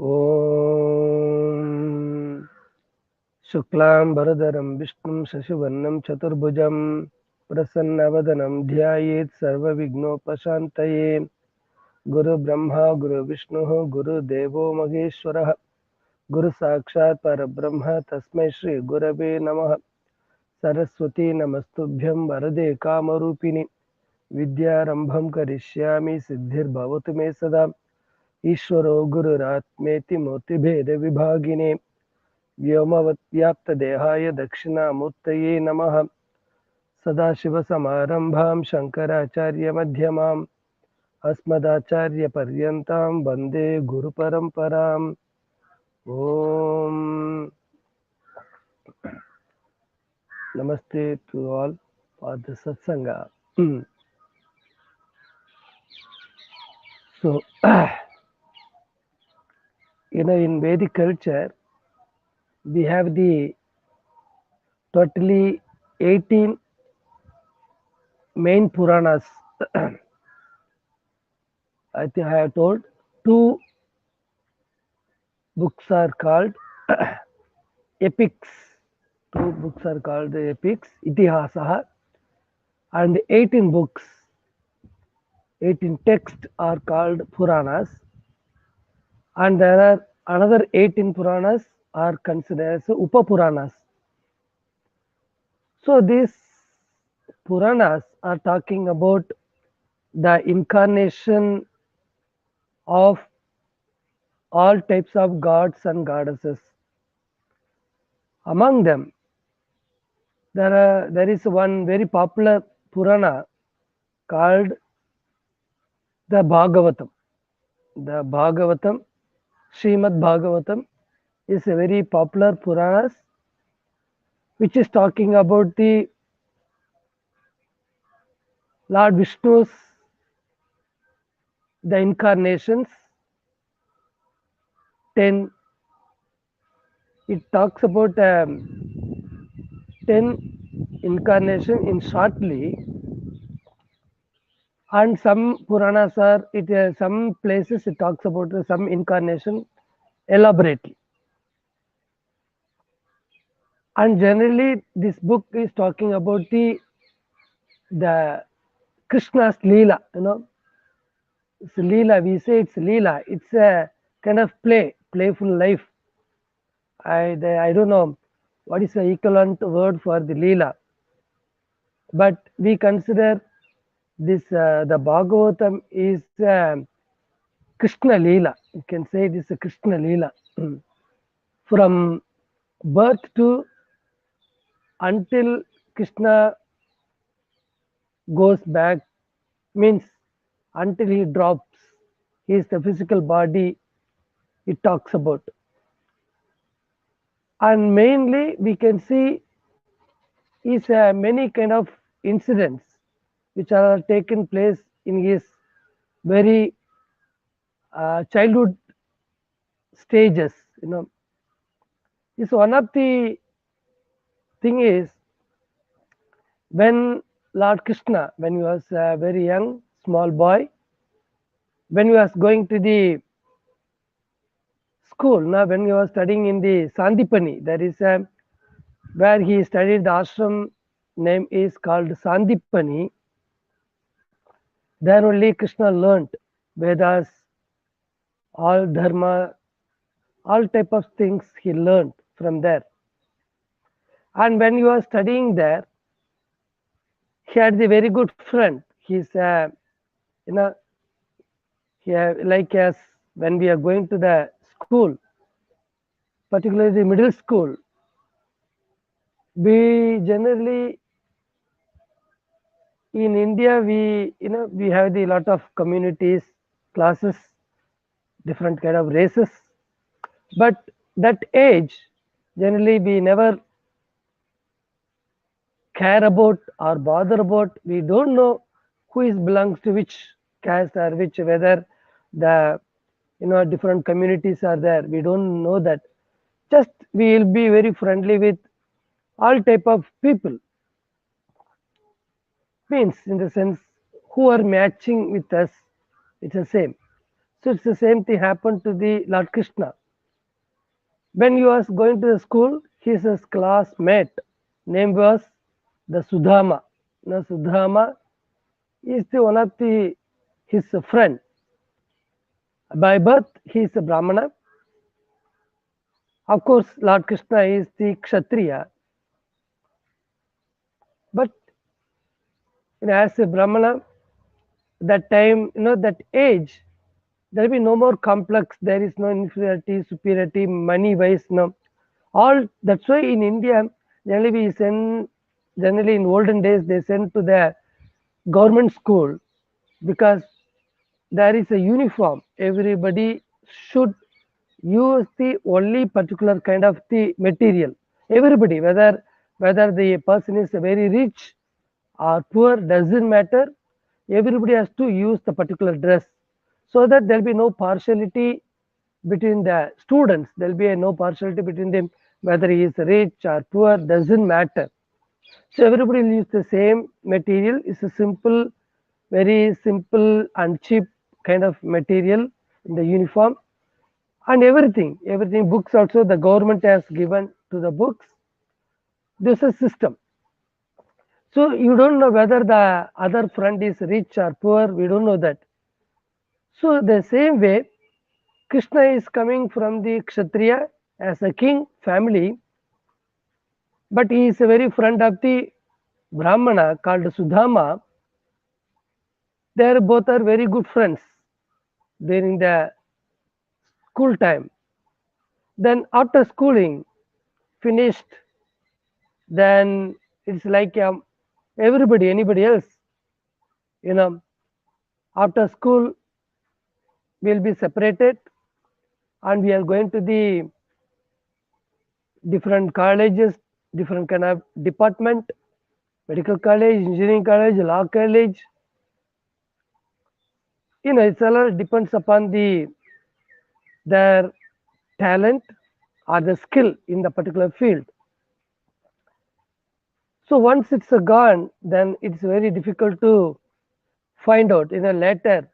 Om Shuklam Bharadaram Vishnum Shashivarnam Chaturbhujam Prasannavadanam Dhyayet Sarva Vignopashantaye Guru Brahma Guru Vishnu Guru Devo Maheshwara Guru Sakshat Parabrahma Tasmai Shri Gurave Namaha Saraswati Namastubhyam Varade Kamarupini Vidyarambham Karishyami Siddhir Bhavatu Me Sada Ishwaro Gururatmeti Murtibheda Vibhagine Vyomavatyaptadehaya Dakshinamurtaye Namaha Sadashiva Samarambham Shankaracharya Madhyamam Asmadacharya Paryantam Vande Guru Paramparam. Om Namaste to all for the Satsanga. So, in Vedic culture, we have the totally 18 main Puranas. I think I have told 2 books are called epics. 2 books are called the epics, Itihasaha, and 18 books, 18 texts are called Puranas, and there are another 18 Puranas are considered as Upapuranas. So these Puranas are talking about the incarnation of all types of gods and goddesses. Among them, there is one very popular Purana called the Bhagavatam. The Bhagavatam, Srimad Bhagavatam, is a very popular Purana which is talking about the Lord Vishnu's the incarnations. 10. It talks about 10 incarnation in shortly, and some Puranas are some places it talks about some incarnation elaborately. And generally, this book is talking about the Krishna's Leela. It's Leela. We say it's Leela. It's a kind of playful life. I don't know what is the equivalent word for the Leela, but we consider this the Bhagavatam is Krishna Leela. You can say this is a Krishna Leela. From birth to until Krishna goes back, means until he drops, he is the physical body it talks about. And mainly we can see is many kind of incidents which are taken place in his very childhood stages. Is one of the thing is when Lord Krishna, when he was a very young small boy, when he was going to the school, when he was studying in the Sandipani, there is where he studied, the ashram name is called Sandipani. There only Krishna learnt Vedas, all dharma, all type of things he learnt from there. And when he was studying there, he had the very good friend. He's like as when we are going to the school, particularly the middle school, we generally in India we have the lot of communities, classes, different kind of races, but that age generally we never care about or bother about. We don't know who is belongs to which caste or which, whether the different communities are there. We don't know that. Just we will be very friendly with all type of people. Means in the sense who are matching with us, it's the same. So it's the same thing happened to the Lord Krishna. When he was going to the school, his classmate name was the Sudama. Now Sudama is the one of his friend. By birth, he is a Brahmana. Of course, Lord Krishna is the Kshatriya. But as a Brahmana, that time, that age, there will be no more complex. There is no inferiority, superiority, money wise. No, all that's why in India, generally in olden days they send to the government school because there is a uniform. Everybody should use the only particular kind of the material. Everybody, whether the person is very rich or poor, doesn't matter. Everybody has to use the particular dress so that there will be no partiality between the students. There will be no partiality between them, whether he is rich or poor, doesn't matter. So everybody will use the same material. It's a simple, very simple and cheap kind of material in the uniform. And everything, books also the government has given to the books. This is a system. So you don't know whether the other friend is rich or poor, we don't know that. So the same way, Krishna is coming from the Kshatriya as a king family, but he is a very friend of the Brahmana called Sudama. They both are very good friends during the school time. Then after schooling finished, then it's like anybody else, after school we'll be separated and we are going to the different colleges, different kind of department, medical college, engineering college, law college. It's all depends upon their talent or the skill in the particular field. So once it's gone, then it's very difficult to find out later.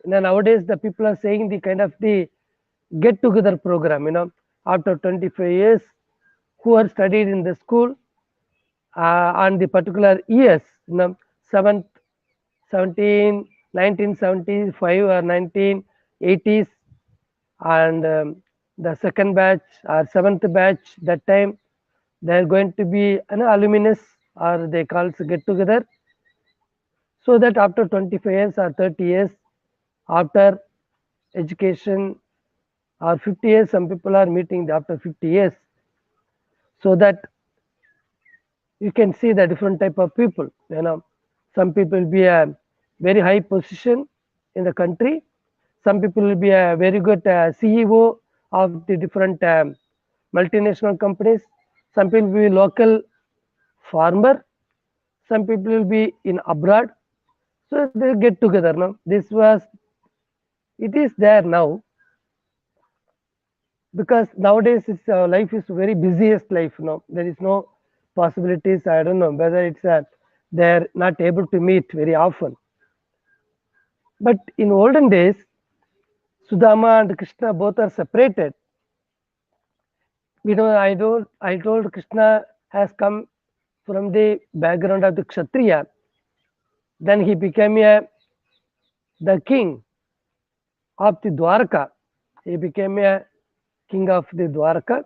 Nowadays the people are saying the kind of the get together program, after 25 years who are studied in the school on the particular years, 7th, 1975 or 1980s, and the second batch or seventh batch, that time they are going to be an alumnus or they call get together, so that after 25 years or 30 years after education or 50 years, some people are meeting after 50 years, so that you can see the different type of people. Some people will be a very high position in the country. Some people will be a very good CEO of the different multinational companies. Some people will be local farmer. Some people will be in abroad. So they get together. It is there now, because nowadays life is very busiest life. There is no possibilities. I don't know whether it's they're not able to meet very often. But in olden days, Sudama and Krishna both are separated. I told Krishna has come from the background of the Kshatriya. Then he became the king of the Dwarka. He became a king of the Dwarka.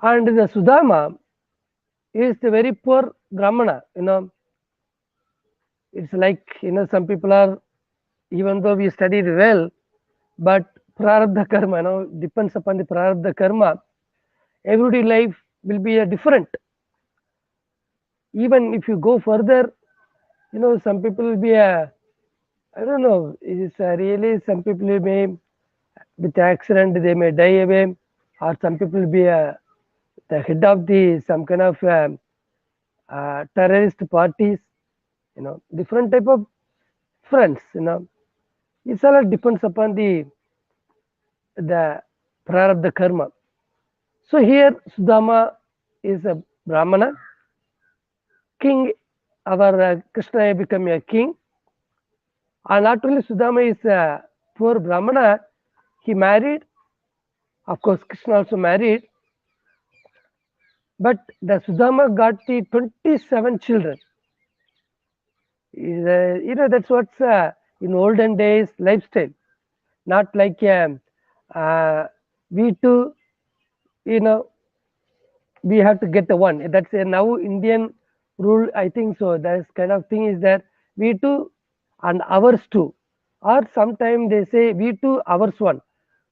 And the Sudama is the very poor Brahmana. It's like, some people are, even though we studied well, but prarabdha karma, depends upon the prarabdha karma. Everyday life will be different. Even if you go further, some people will be I don't know, it's really, some people may, with accident, they may die away, or some people will be the head of some kind of terrorist parties, different type of friends, It's all depends upon the prarabdha karma. So here Sudama is a Brahmana. King, our Krishna become a king. And not only Sudama is a poor Brahmana, he married. Of course, Krishna also married. But the Sudama got the 27 children. That's what's in olden days lifestyle. Not like we too, we have to get the one. That's a now Indian rule, I think so. That kind of thing is that we too and ours too. Or sometimes they say we too, ours one.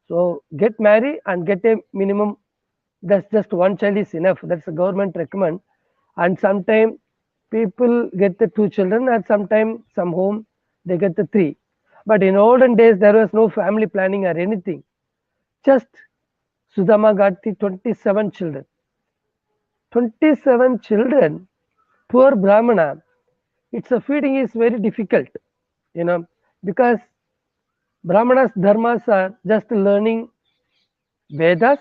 So get married and get a minimum. That's just one child is enough. That's the government recommend. And sometimes people get the 2 children, and sometimes some home they get the 3. But in olden days there was no family planning or anything. Just Sudama got the 27 children. 27 children, poor Brahmana, its feeding is very difficult, because Brahmanas dharmas are just learning Vedas,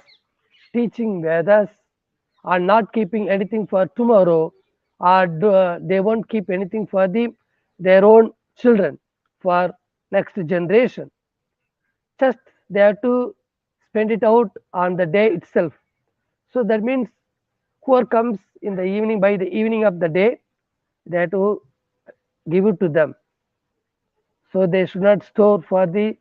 teaching Vedas, are not keeping anything for tomorrow, or they won't keep anything for their own children, for next generation. Just they have to spend it out on the day itself. So that means whoever comes in the evening, by the evening of the day, they have to give it to them. So they should not store for the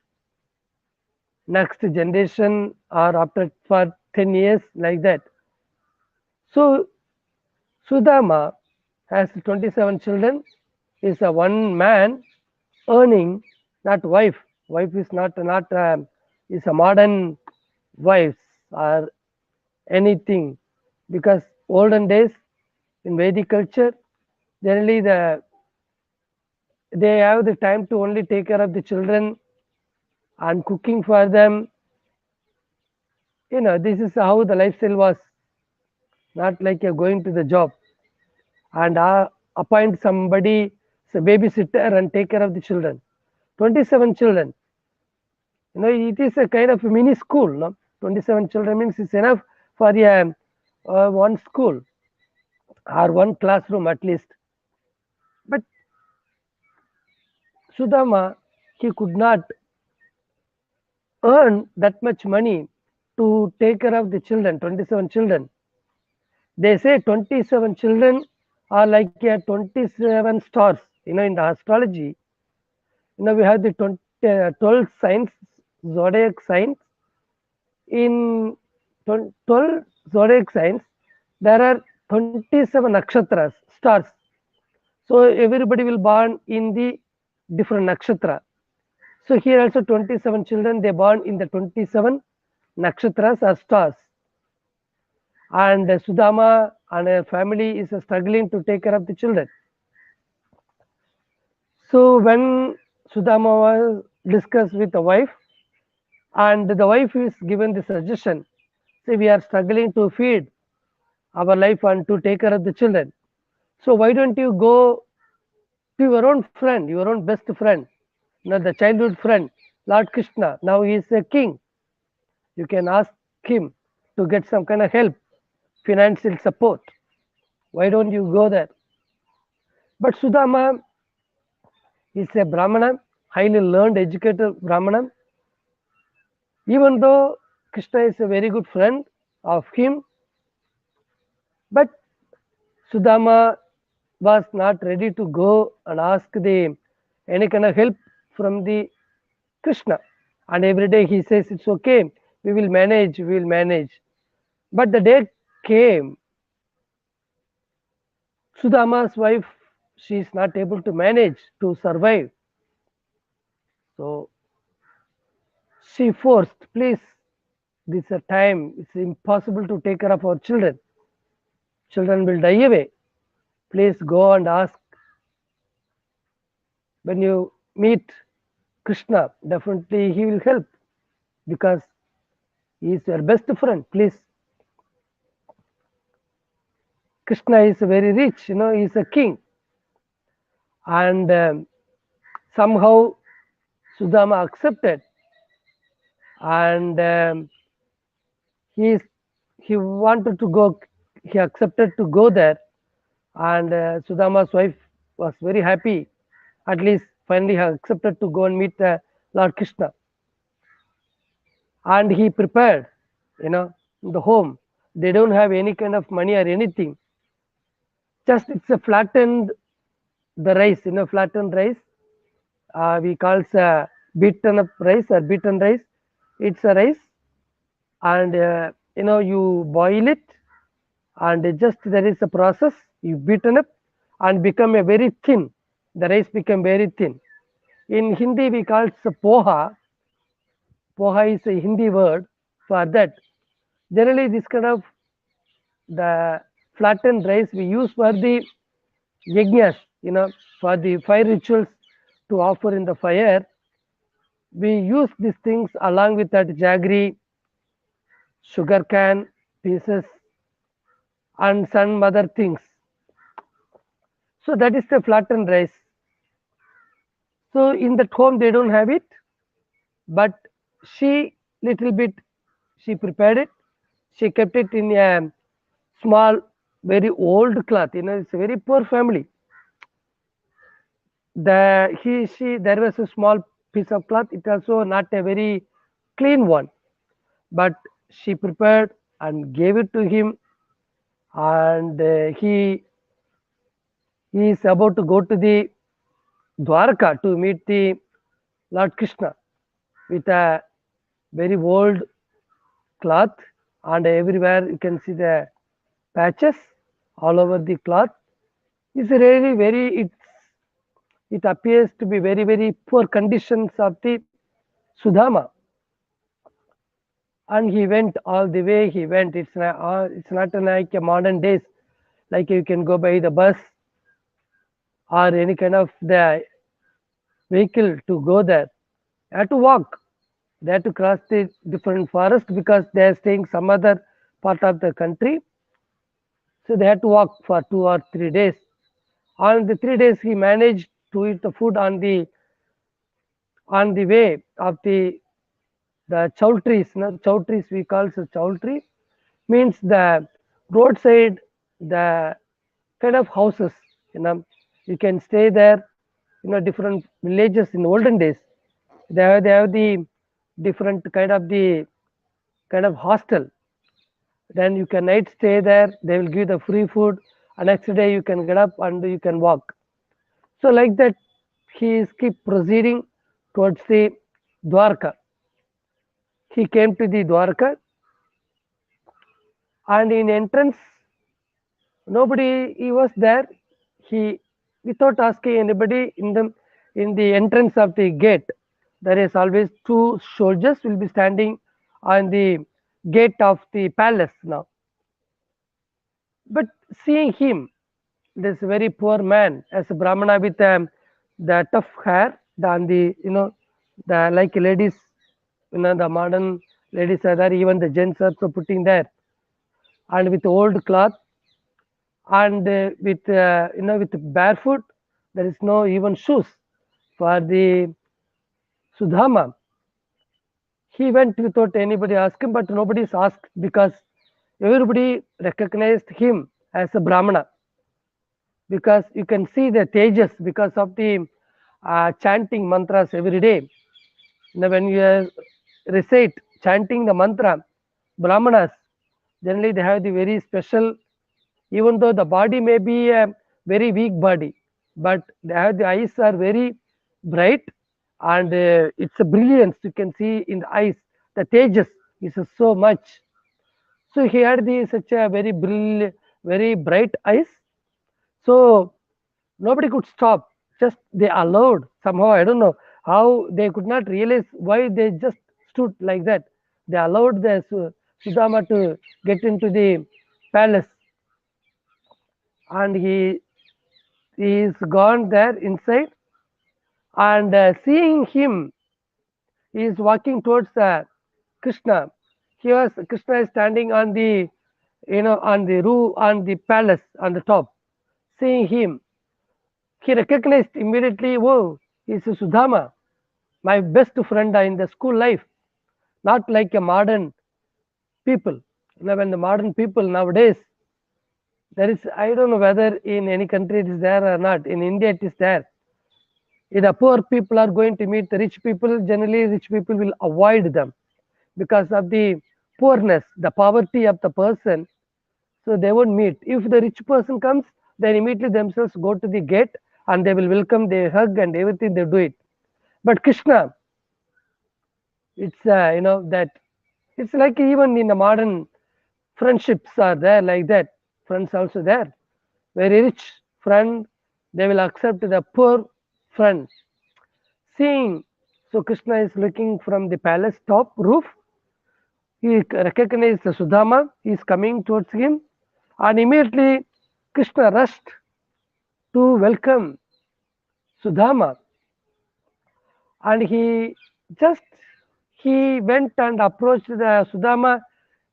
next generation or after for 10 years like that. So Sudama has 27 children, is a one man earning, not wife. Wife is not is a modern wives or anything, because olden days in Vedic culture, generally they have the time to only take care of the children and cooking for them. This is how the lifestyle was. Not like you're going to the job and appoint somebody as a babysitter and take care of the children. 27 children. It is a kind of a mini school. No? 27 children means it's enough for one school or one classroom at least. But Sudama, he could not earn that much money to take care of the children, 27 children. They say 27 children are like 27 stars. In the astrology, we have the 12 signs, zodiac signs. In 12 zodiac signs, there are 27 nakshatras, stars. So everybody will born in the different nakshatra. So here also 27 children, they born in the 27 nakshatras or stars. And Sudama and her family is struggling to take care of the children. So when Sudama was discussed with the wife, and the wife is given the suggestion, say we are struggling to feed our life and to take care of the children. So why don't you go to your own friend, your own best friend, the childhood friend, Lord Krishna. Now he is a king. You can ask him to get some kind of help, financial support. Why don't you go there? But Sudama is a Brahmana, highly learned, educated Brahmana. Even though Krishna is a very good friend of him, but Sudama was not ready to go and ask any kind of help from the Krishna. And every day he says, it's okay, we will manage, we will manage. But the day came, Sudama's wife, she is not able to manage to survive. So she forced, please, this is a time, it's impossible to take care of our children. Children will die away. Please go and ask. When you meet Krishna, definitely he will help, because he is your best friend. Please. Krishna is very rich, he is a king. And somehow Sudama accepted. And he wanted to go, he accepted to go there. And Sudama's wife was very happy. At least finally accepted to go and meet Lord Krishna. And he prepared, the home. They don't have any kind of money or anything. Just it's a flattened the rice, flattened rice. We call it beaten up rice or beaten rice. It's a rice, and you boil it, and just there is a process. You beaten up and become a very thin. The rice become very thin. In Hindi, we call it poha. Poha is a Hindi word for that. Generally, this kind of the flattened rice we use for the yajnas, for the fire rituals to offer in the fire. We use these things along with that jaggery, sugar cane pieces, and some other things. So that is the flattened rice. So in that home they don't have it, but she little bit she prepared it. She kept it in a small, very old cloth. It's a very poor family. There was a small piece of cloth. It also not a very clean one, but she prepared and gave it to him, and he is about to go to the Dwarka to meet the Lord Krishna with a very old cloth, and everywhere you can see the patches all over the cloth. It's really very, it appears to be very, very poor conditions of the Sudama. And he went all the way, he went. It's not like a modern days, like you can go by the bus or any kind of the vehicle to go there. They have to walk. They have to cross the different forest because they are staying some other part of the country. So they had to walk for 2 or 3 days. On the 3 days, he managed to eat the food on the way of the chow trees. Chow trees we call chow tree, means the roadside, the kind of houses. You can stay there. Different villages in olden days. They have the different kind of hostel. Then you can night stay there. They will give the free food. And next day you can get up and you can walk. So like that, he is keep proceeding towards the Dwarka. He came to the Dwarka, and in entrance, he was there. He, without asking anybody, in the entrance of the gate, there is always 2 soldiers will be standing on the gate of the palace now. But seeing him, this very poor man, as a Brahmana with the tough hair, the like ladies, the modern ladies are there, even the gents are also putting there, and with old cloth, and with barefoot. There is no even shoes for the Sudama. He went without anybody asking, but nobody is asked because everybody recognized him as a Brahmana, because you can see the tejas because of the chanting mantras every day. When you recite chanting the mantra, Brahmanas generally they have the very special, even though the body may be a very weak body, but they have the eyes are very bright, and it's a brilliance you can see in the eyes. The tejas is so much. So he had such a very brilliant, very bright eyes. So nobody could stop. Just they allowed somehow. I don't know how they could not realize why they just stood like that. They allowed the Sudama to get into the palace, and he is gone there inside. And seeing him, he is walking towards Krishna. Krishna is standing on the on the roof, on the palace, on the top. Seeing him, he recognized immediately, oh, he's Sudama, my best friend in the school life. Not like a modern people. When the modern people nowadays, there is, I don't know whether in any country it is there or not. In India it is there. If the poor people are going to meet the rich people, generally rich people will avoid them because of the poorness, the poverty of the person. So they won't meet. If the rich person comes, then immediately themselves go to the gate and they will welcome, they hug and everything they do it. But Krishna, it's that it's like even in the modern friendships are there like that. Friends also there. Very rich friend, they will accept the poor friend. Seeing, so Krishna is looking from the palace top roof. He recognized the Sudama. He is coming towards him, and immediately Krishna rushed to welcome Sudama, and he went and approached the Sudama.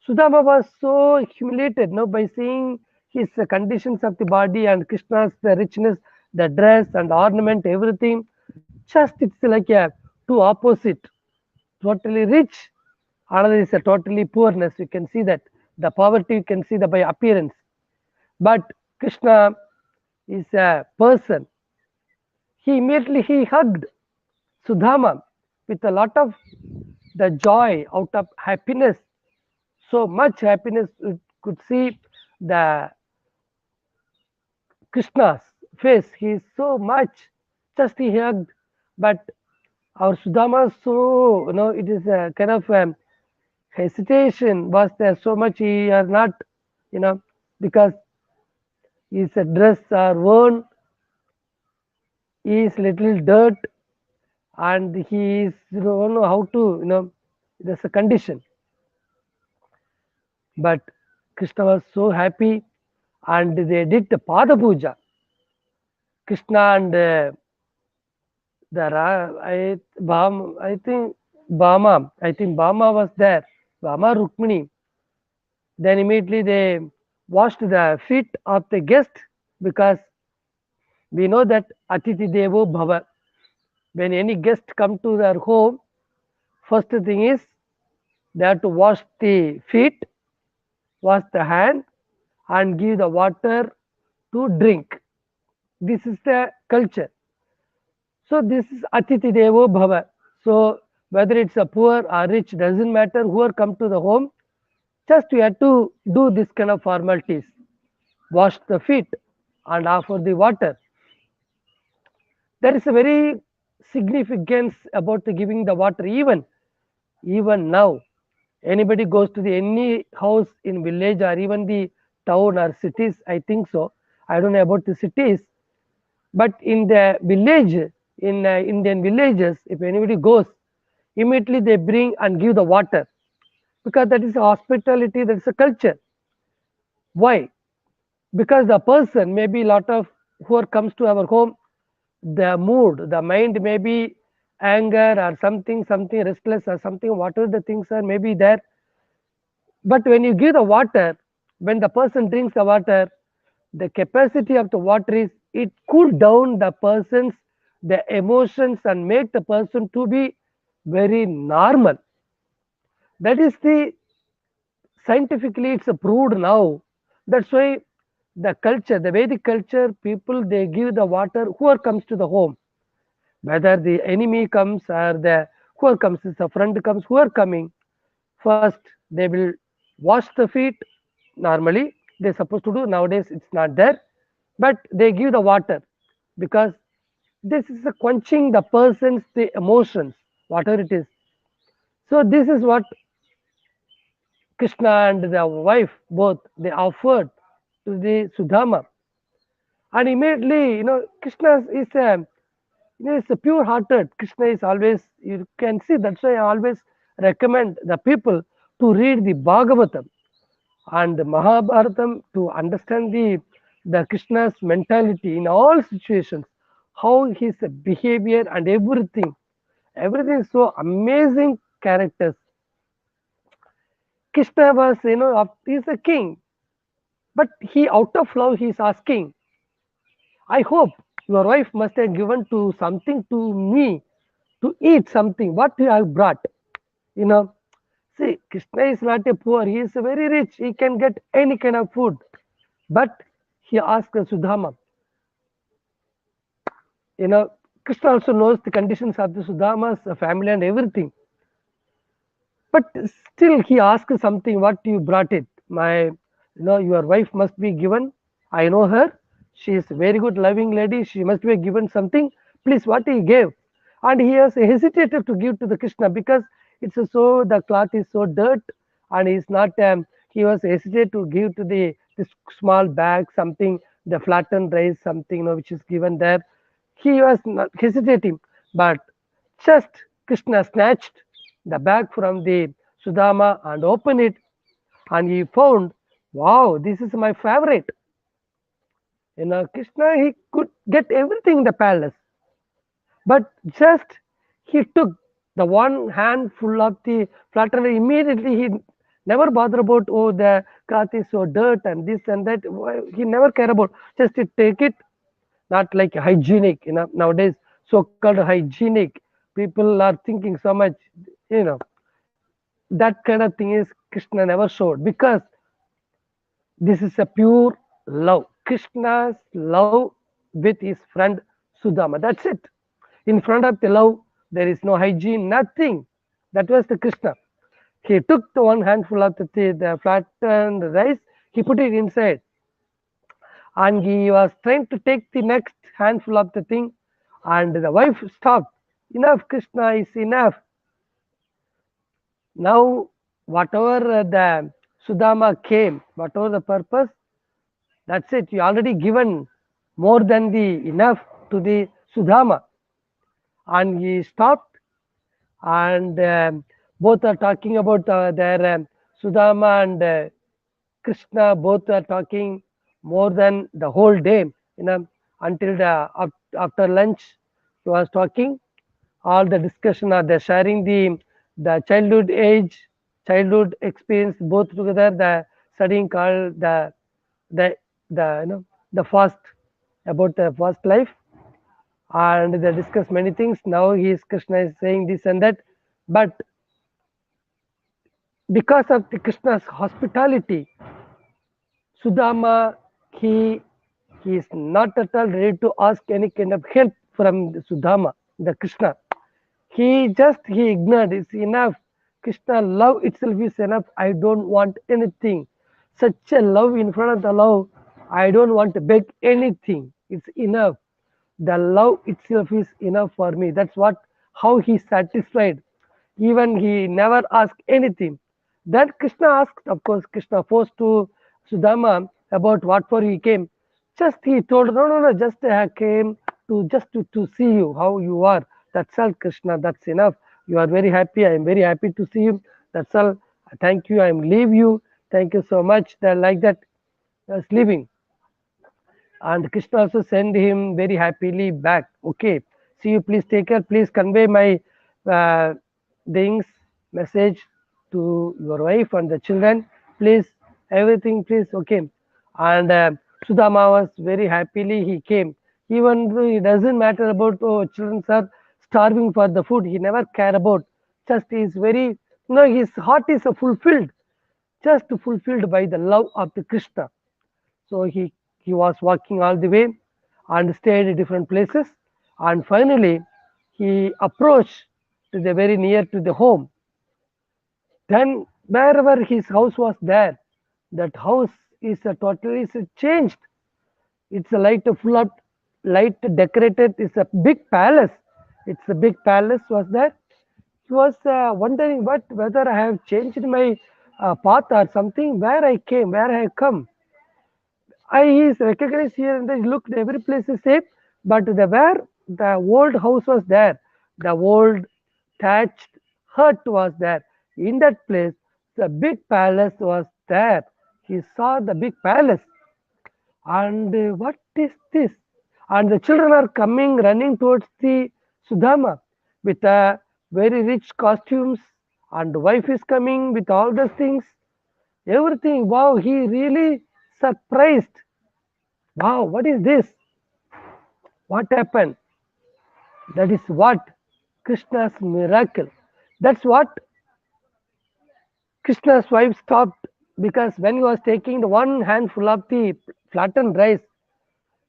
Sudama was so humiliated by seeing his conditions of the body and Krishna's the richness, the dress and ornament, everything. Just it's like a two opposite, totally rich. Another is a totally poorness. You can see that the poverty you can see the by appearance. But Krishna is a person. He hugged Sudama with a lot of the joy out of happiness. So much happiness you could see the Krishna's face. He is so much just he hugged, but our Sudama so it is a kind of hesitation was there so much he are not because his dress are worn, he is little dirt, and he is don't know how to there's a condition. But Krishna was so happy, and they did the Pada Puja. Krishna and I think Bama was there. Bama Rukmini. Then immediately they washed the feet of the guest because we know that Atiti Devo Bhava. When any guest come to their home, first thing is they have to wash the feet, wash the hand, and give the water to drink. This is the culture. So this is Atiti Devo Bhava. So whether it's a poor or rich, doesn't matter, whoever come to the home, just you have to do this kind of formalities. Wash the feet and offer the water. There is a very significance about the giving the water. Even now, anybody goes to the any house in village or even the town or cities, I think so. I don't know about the cities, but in the village, in Indian villages, if anybody goes, immediately they bring and give the water because that is hospitality, that is a culture. Why? Because the person maybe lot of whoever comes to our home, the mood, the mind may be anger or something restless or something, whatever the things are maybe there. But when you give the water, when the person drinks the water, the capacity of the water is it cool down the person's the emotions and make the person to be very normal. That is the scientifically it's proved now. That's why the culture, the Vedic culture, people they give the water whoever comes to the home, whether the enemy comes or the whoever comes, if a friend comes, whoever coming, first they will wash the feet. Normally they're supposed to do, nowadays it's not there, but they give the water because this is quenching the person's the emotions, whatever it is. So this is what Krishna and the wife both they offered to the Sudama, and immediately Krishna is a is a pure hearted. Krishna is always, you can see, that's why I always recommend the people to read the Bhagavatam and the Mahabharatam to understand the Krishna's mentality in all situations, how his behavior and everything is so amazing characters. Krishna was he's a king, but he out of love he is asking, I hope your wife must have given to something to me to eat something. What you have brought? You know, see, Krishna is not a poor. He is very rich. He can get any kind of food. But he asked Sudama, Krishna also knows the conditions of the Sudama's family and everything. But still, he asks something. What you brought it? Your wife must be given. I know her. She is a very good, loving lady. She must be given something. Please, what he gave, and he has hesitated to give to the Krishna because the cloth is so dirt, and he's not. He was hesitate to give to this small bag something, the flattened rice something, which is given there. He was not hesitating, but just Krishna snatched the bag from the Sudama and opened it, and he found, wow, this is my favorite. Krishna, he could get everything in the palace, but just he took the one handful of the flattened. Immediately, he never bothered about, oh, the cloth is so dirt and this and that. He never cared about. Just to take it, not like hygienic. Nowadays, so-called hygienic people are thinking so much. That kind of thing is Krishna never showed, because this is a pure love. Krishna's love with his friend Sudama. That's it. In front of the love, there is no hygiene, nothing. That was the Krishna. He took the one handful of the flattened rice, he put it inside, and he was trying to take the next handful of the thing, and the wife stopped. Enough, Krishna, is enough. Now, whatever the Sudama came, whatever the purpose, that's it. You already given more than the enough to the Sudama. And he stopped, and both are talking about their Sudama and Krishna. Both are talking more than the whole day. Until after lunch, he was talking. All the discussion are they're sharing the childhood experience both together. The studying called the fast, about the fast life, and they discuss many things. Now Krishna is saying this and that, but because of the Krishna's hospitality, Sudama, he is not at all ready to ask any kind of help from the Sudama, the Krishna. He ignored. It's enough. Krishna love itself is enough. I don't want anything. Such a love in front of the love, I don't want to beg anything. It's enough. The love itself is enough for me. That's how he satisfied. Even he never asked anything. Then Krishna asked, of course, Krishna forced to Sudama about what for he came. Just he told, no, just I came to see you, how you are. That's all, Krishna, that's enough. You are very happy. I am very happy to see you. That's all. Thank you. I am leave you. Thank you so much. Like that, was leaving. And Krishna also sent him very happily back. Okay, see you. Please take care. Please convey my message to your wife and the children. Please, everything, please. Okay. And Sudama was very happily he came. Even though it doesn't matter about children are starving for the food, he never care about. Just he is very, his heart is fulfilled, just fulfilled by the love of the Krishna. So he was walking all the way and stayed at different places, and finally he approached to the very near to the home. Then wherever his house was there, that house is totally changed. It's a light decorated. It's a big palace. It's a big palace was there. He was wondering whether I have changed my path or something. Where I came, where I have come. He is recognized here and there. He looked, every place is safe, but where the old house was there, the old thatched hut was there. In that place, the big palace was there. He saw the big palace, and what is this? And the children are coming, running towards the Sudama with very rich costumes, and the wife is coming with all those things, everything. Wow, he really surprised. Wow, what is this? What happened? That is what Krishna's miracle. That's what Krishna's wife stopped, because when he was taking the one handful of the flattened rice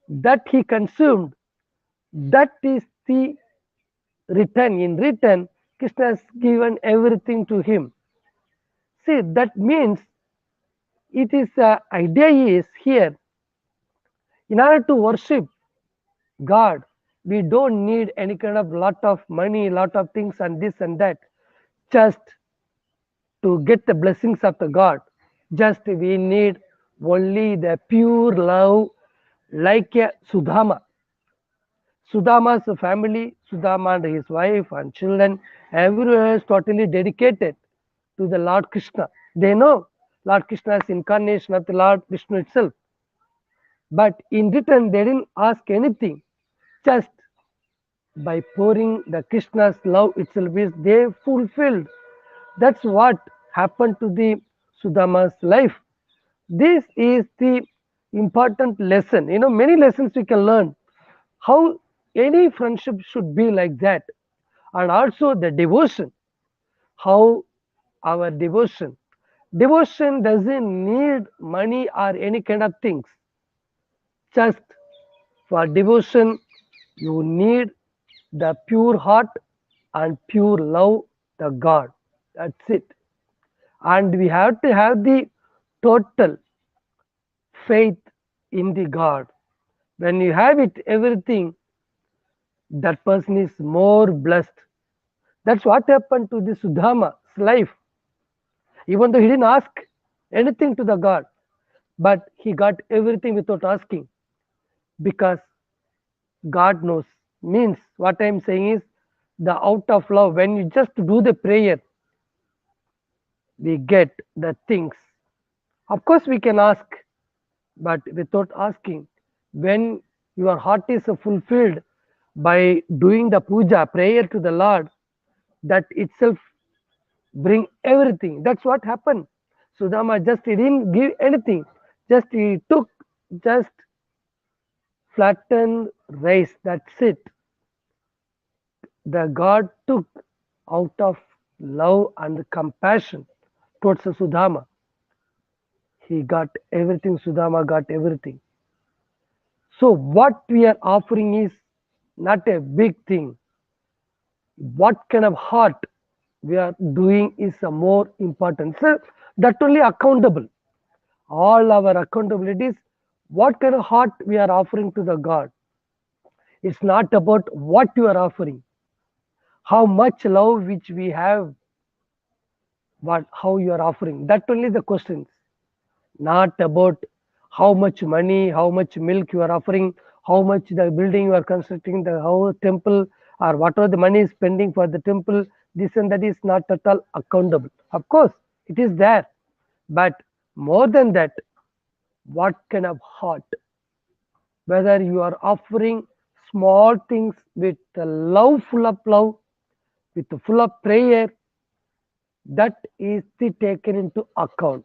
that he consumed, that is the return. In return, Krishna has given everything to him. See, that means it is idea is here. In order to worship God, we don't need any kind of lot of money, lot of things, and this and that. Just to get the blessings of the God, just we need only the pure love, like a Sudama. Sudama's family, Sudama and his wife and children, everyone is totally dedicated to the Lord Krishna. They know Lord Krishna is incarnation of the Lord Vishnu itself. But in return, they didn't ask anything. Just by pouring the Krishna's love itself is they fulfilled. That's what happened to the Sudama's life. This is the important lesson. Many lessons we can learn. How any friendship should be like that. And also the devotion. How our devotion. Devotion doesn't need money or any kind of things. Just for devotion, you need the pure heart and pure love the God. That's it. And we have to have the total faith in the God. When you have it, everything, that person is more blessed. That's what happened to the Sudama's life. Even though he didn't ask anything to the God, but he got everything without asking, because God knows. Means what I'm saying is, the out of love, when you just do the prayer, we get the things. Of course, we can ask, but without asking, when your heart is fulfilled by doing the puja, prayer to the Lord, that itself bring everything. That's what happened. Sudama just he didn't give anything. Just he took just flattened rice. That's it. The God took out of love and compassion towards the Sudama. He got everything. Sudama got everything. So what we are offering is not a big thing. What kind of heart we are doing is a more important. So that only accountable. All our accountabilities, what kind of heart we are offering to the God. It's not about what you are offering, how much love which we have, how you are offering. That only the questions. Not about how much money, how much milk you are offering, how much the building you are constructing, the how temple, or whatever the money is spending for the temple. This and that is not at all accountable. Of course, it is there, but more than that, what kind of heart? Whether you are offering small things with the love, full of love, with the full of prayer, that is the taken into account.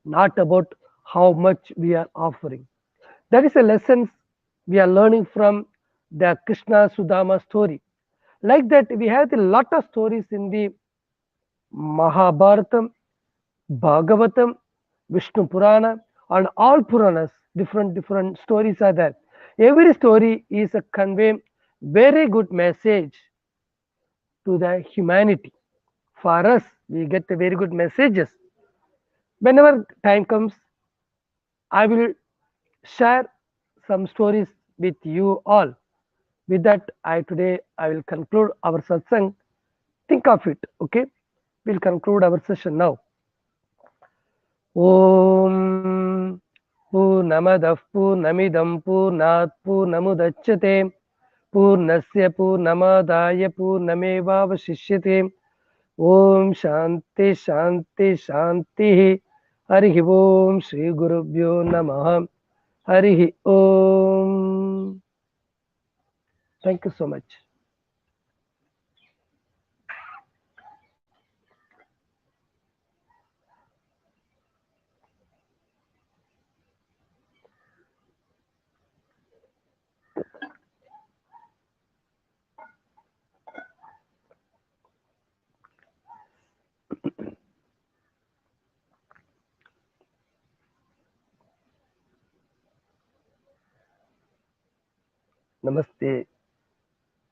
Not about how much we are offering. That is a lesson we are learning from the Krishna Sudama story. Like that, we have a lot of stories in the Mahabharatam, Bhagavatam, Vishnu Purana, and all Puranas. Different stories are there. Every story is a convey very good message to the humanity. For us, we get the very good messages. Whenever time comes, I will share some stories with you all. With that, today I will conclude our satsang. Think of it, okay? We'll conclude our session now. Om Purnamadah Purnamidam Purnat Purnamudachyate Purnasya Purnamadaya Purnamevavashishyate Om Shanti Shanti Shanti Harihi Om Shri Gurubhyo Namaha Harihi Om. Thank you so much. Namaste.